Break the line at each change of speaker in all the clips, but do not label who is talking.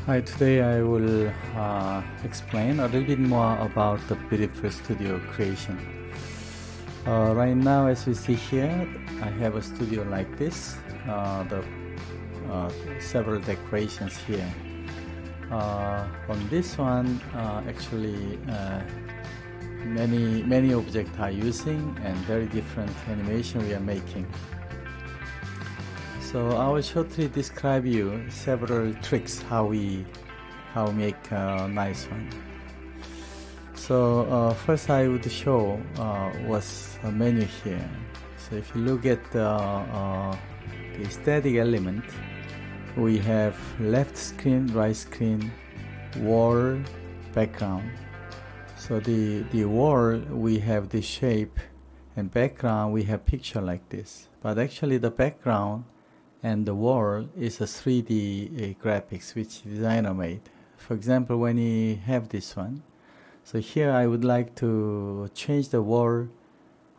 Hi, today I will explain a little bit more about the beautiful studio creation. Right now, as you see here, I have a studio like this, the several decorations here. On this one, actually, many objects are using and very different animation we are making. So I will shortly describe you several tricks how make a nice one. So first I would show what's a menu here. So if you look at the static element, we have left screen, right screen, wall, background. So the wall, we have the shape, and background we have picture like this. But actually the background and the wall is a 3D graphics which designer made. For example, when you have this one, so here I would like to change the wall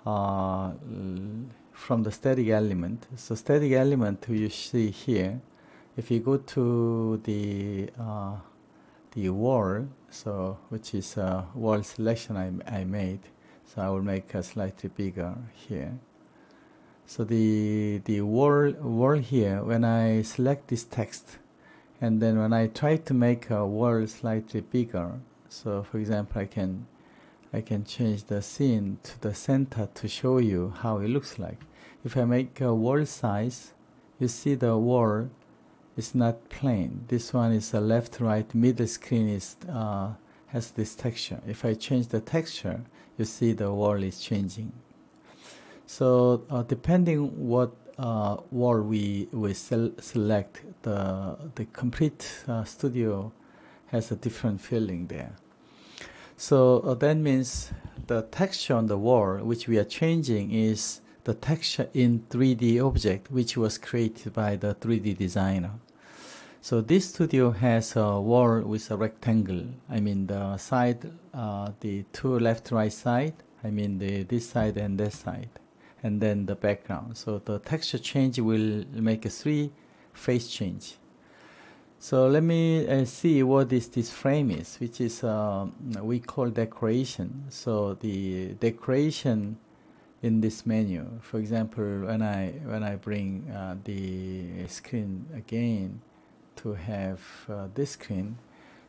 from the static element. So static element you see here, if you go to the wall, so which is a wall selection I made, so I will make a slightly bigger here. So the wall here, when I select this text, and then when I try to make a wall slightly bigger, so for example I can change the scene to the center to show you how it looks like. If I make a wall size, you see the wall is not plain. This one is a left, right, middle screen is has this texture. If I change the texture, you see the wall is changing. So depending what wall we select, the complete studio has a different feeling there. So that means the texture on the wall which we are changing is the texture in 3D object which was created by the 3D designer. So this studio has a wall with a rectangle. I mean the side, the two left right side, I mean this side and that side, and then the background. So the texture change will make a 3-phase change. So let me see what this frame is, which is we call decoration. So the decoration in this menu, for example, when I bring the screen again to have this screen,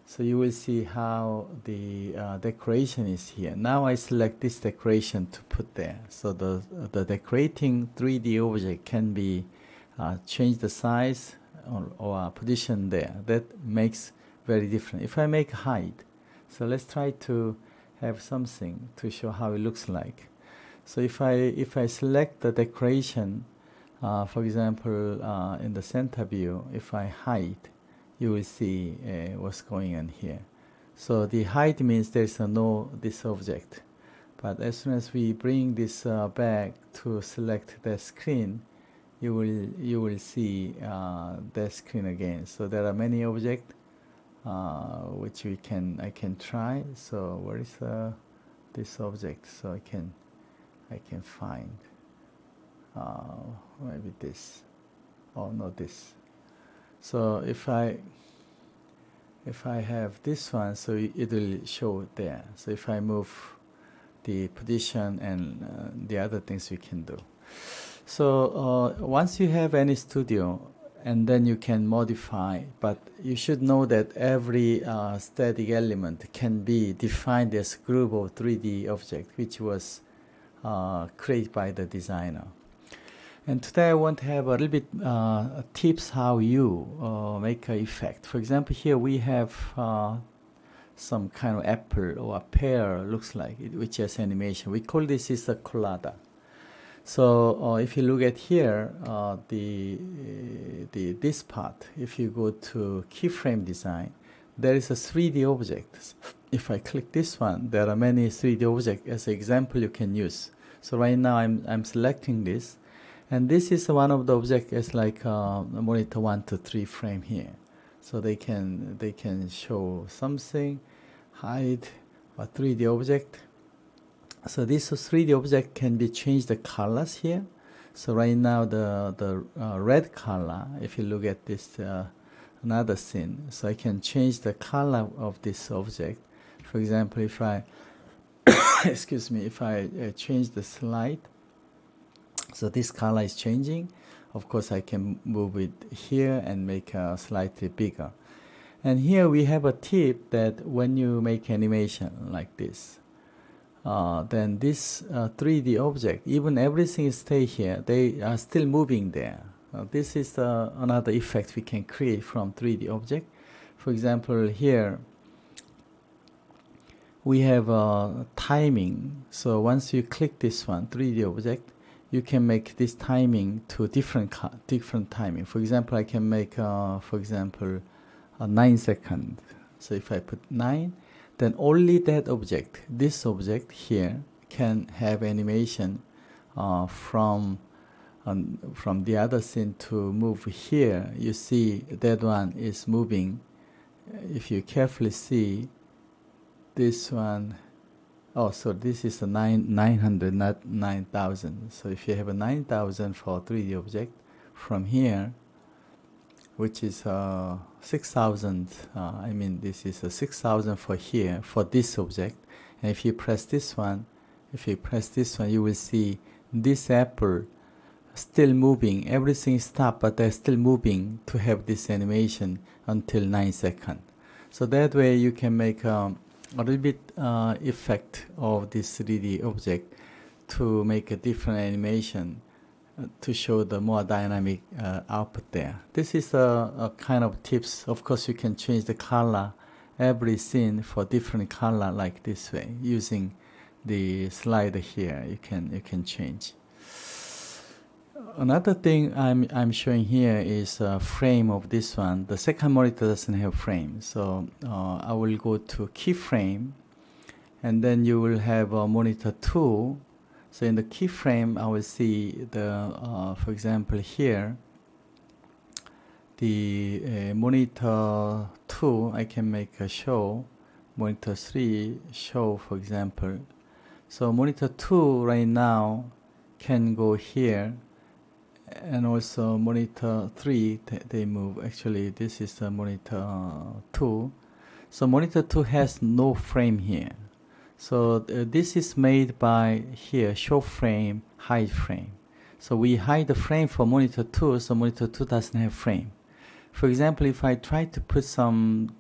so you will see how the decoration is here. Now I select this decoration to put there. So the decorating 3D object can be change the size or position there. That makes very different. If I make height, so let's try to have something to show how it looks like. So if I select the decoration, for example, in the center view, if I hide, you will see what's going on here. So the hide means there's no this object. But as soon as we bring this back to select the screen, you will see the screen again. So there are many objects which I can try. So where is this object? So I can find maybe this. Oh, not this. So if I have this one, so it will show there. So if I move the position and the other things we can do. So once you have any studio, and then you can modify, but you should know that every static element can be defined as a group of 3D object, which was created by the designer. And today I want to have a little bit tips how you make an effect. For example, here we have some kind of apple or a pear looks like it, which has animation. We call this is a collada. So if you look at here, this part, if you go to keyframe design, there is a 3D object. If I click this one, there are many 3D objects as an example you can use. So right now I'm selecting this. And this is one of the objects as like monitor 1 to 3 frame here. So they can show something, hide a 3D object. So this 3D object can be changed the colors here. So right now the red color, if you look at this another scene. So I can change the color of this object. For example, if I excuse me, if I change the slide, so this color is changing. Of course, I can move it here and make it slightly bigger. And here we have a tip that when you make animation like this, then this 3D object, even everything stay here, they are still moving there. This is another effect we can create from 3D object. For example, here we have timing. So once you click this one, 3D object, you can make this timing to different timing. For example, I can make, for example, 9 seconds. So if I put 9, then only that object, this object here, can have animation from the other scene to move here. You see that one is moving. If you carefully see, this one, oh, so this is a 900, not 9,000. So if you have a 9,000 for 3D object, from here, which is 6,000, I mean this is a 6,000 for here, for this object. And if you press this one, you will see this apple still moving. Everything stopped, but they're still moving to have this animation until 9 seconds. So that way you can make a little bit effect of this 3D object to make a different animation to show the more dynamic output there. This is a kind of tips. Of course, you can change the color every scene for different color like this way using the slider here. You can change. Another thing I'm showing here is a frame of this one. The second monitor doesn't have frame, so I will go to keyframe, and then you will have a monitor 2. So in the keyframe, I will see the, for example, here, the monitor 2, I can make a show, monitor 3, show, for example. So monitor 2 right now can go here, and also monitor 3, they move. Actually, this is the monitor 2. So monitor 2 has no frame here. So this is made by here, show frame, hide frame. So we hide the frame for monitor 2, so monitor 2 doesn't have frame. For example, if I try to put some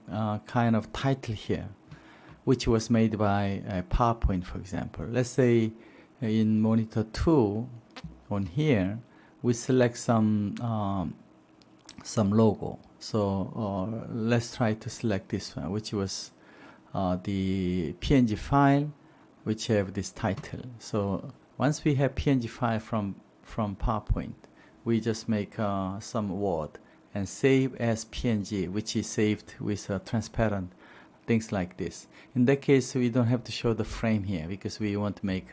kind of title here, which was made by PowerPoint, for example. Let's say in monitor 2, on here, we select some logo. So let's try to select this one, which was the PNG file, which have this title. So once we have PNG file from PowerPoint, we just make some word and save as PNG, which is saved with transparent things like this. In that case, we don't have to show the frame here because we want to make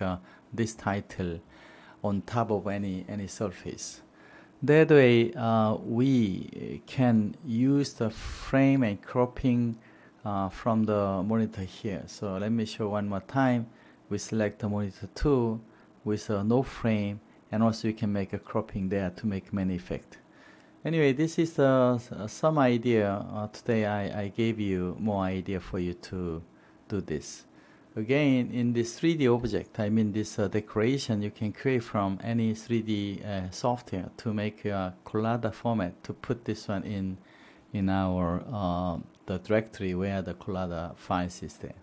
this title on top of any surface. That way, we can use the frame and cropping from the monitor here. So let me show one more time. We select the monitor 2 with no frame, and also you can make a cropping there to make many effects. Anyway, this is some idea. Today I gave you more idea for you to do this. Again, in this 3D object, I mean this decoration, you can create from any 3D software to make a collada format to put this one in our the directory where the collada files is there.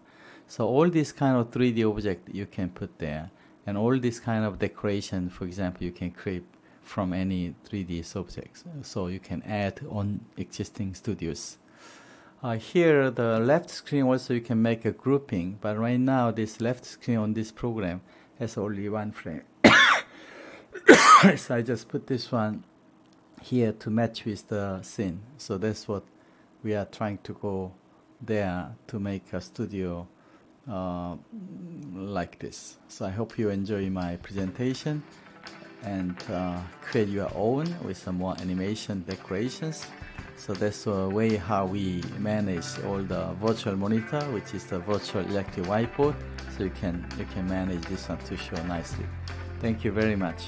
So all this kind of 3D object you can put there, and all this kind of decoration, for example, you can create from any 3D subjects. So you can add on existing studios. Here, the left screen also you can make a grouping, but right now this left screen on this program has only one frame. So I just put this one here to match with the scene. So that's what we are trying to go there to make a studio like this. So I hope you enjoy my presentation and create your own with some more animation decorations. So that's a way how we manage all the virtual monitor, which is the virtual electric whiteboard. So you can manage this one to show nicely. Thank you very much.